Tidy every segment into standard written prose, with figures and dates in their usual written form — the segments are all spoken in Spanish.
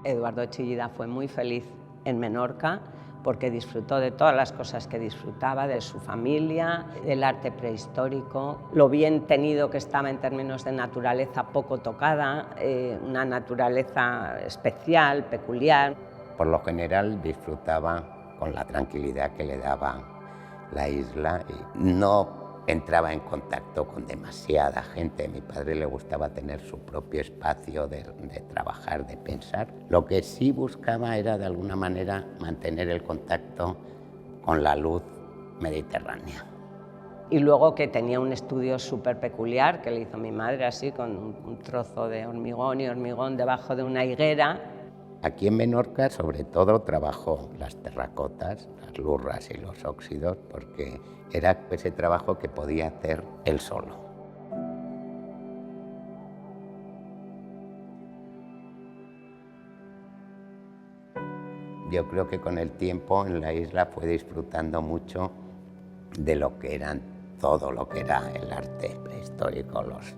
Eduardo Chillida fue muy feliz en Menorca porque disfrutó de todas las cosas que disfrutaba, de su familia, del arte prehistórico, lo bien tenido que estaba en términos de naturaleza poco tocada, una naturaleza especial, peculiar. Por lo general disfrutaba con la tranquilidad que le daba la isla y no entraba en contacto con demasiada gente. A mi padre le gustaba tener su propio espacio de trabajar, de pensar. Lo que sí buscaba era de alguna manera mantener el contacto con la luz mediterránea. Y luego que tenía un estudio súper peculiar que le hizo mi madre así con un trozo de hormigón y hormigón debajo de una higuera. Aquí en Menorca sobre todo trabajó las terracotas, las lurras y los óxidos porque era ese trabajo que podía hacer él solo. Yo creo que con el tiempo en la isla fue disfrutando mucho de lo que eran todo lo que era el arte prehistórico, los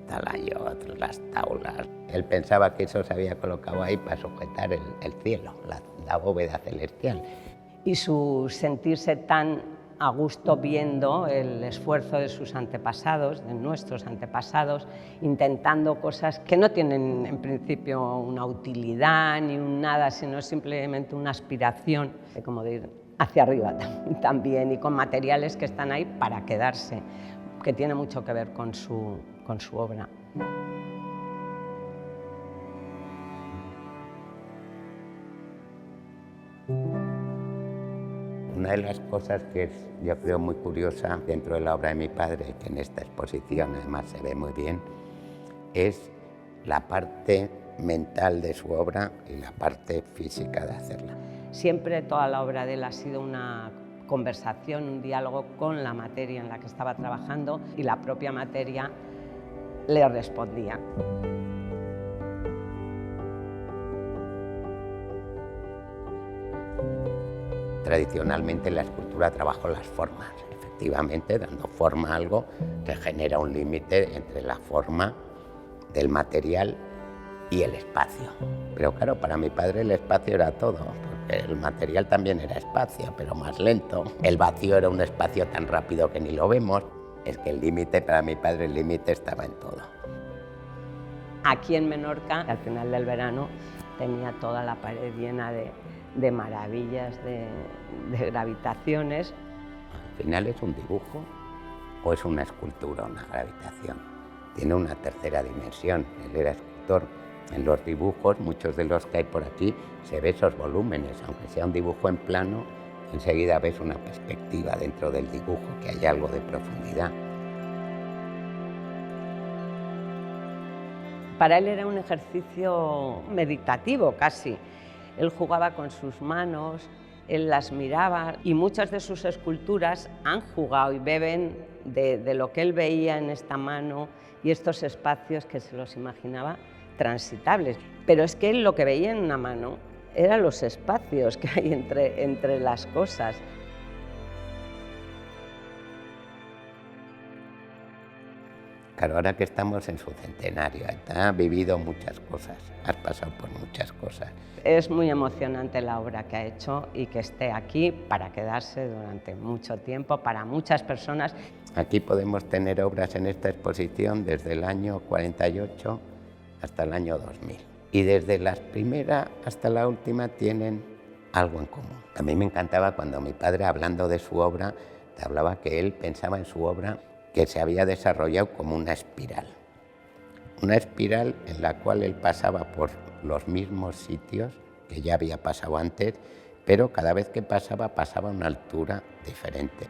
talayot, las taulas. Él pensaba que eso se había colocado ahí para sujetar el cielo, la bóveda celestial. Y su sentirse tan a gusto viendo el esfuerzo de sus antepasados, de nuestros antepasados, intentando cosas que no tienen en principio una utilidad ni un nada, sino simplemente una aspiración, como de ir hacia arriba también, y con materiales que están ahí para quedarse, que tiene mucho que ver con su obra. Una de las cosas que es, yo creo, muy curiosa dentro de la obra de mi padre, que en esta exposición además se ve muy bien, es la parte mental de su obra y la parte física de hacerla. Siempre toda la obra de él ha sido una conversación, un diálogo con la materia en la que estaba trabajando y la propia materia le respondía. Tradicionalmente la escultura trabaja las formas, efectivamente, dando forma a algo que genera un límite entre la forma del material y el espacio. Pero claro, para mi padre el espacio era todo, porque el material también era espacio, pero más lento. El vacío era un espacio tan rápido que ni lo vemos. Es que el límite, para mi padre, el límite estaba en todo. Aquí en Menorca, al final del verano, tenía toda la pared llena de maravillas, de gravitaciones. Al final es un dibujo o es una escultura, una gravitación. Tiene una tercera dimensión. Él era escultor. En los dibujos, muchos de los que hay por aquí, se ve esos volúmenes. Aunque sea un dibujo en plano, enseguida ves una perspectiva dentro del dibujo, que hay algo de profundidad. Para él era un ejercicio meditativo casi. Él jugaba con sus manos, él las miraba y muchas de sus esculturas han jugado y beben de lo que él veía en esta mano y estos espacios que se los imaginaba transitables. Pero es que él lo que veía en una mano eran los espacios que hay entre las cosas. Claro, ahora que estamos en su centenario, ha vivido muchas cosas, has pasado por muchas cosas. Es muy emocionante la obra que ha hecho y que esté aquí para quedarse durante mucho tiempo, para muchas personas. Aquí podemos tener obras en esta exposición desde el año 48 hasta el año 2000. Y desde la primera hasta la última tienen algo en común. A mí me encantaba cuando mi padre, hablando de su obra, te hablaba que él pensaba en su obra que se había desarrollado como una espiral en la cual él pasaba por los mismos sitios que ya había pasado antes, pero cada vez que pasaba a una altura diferente.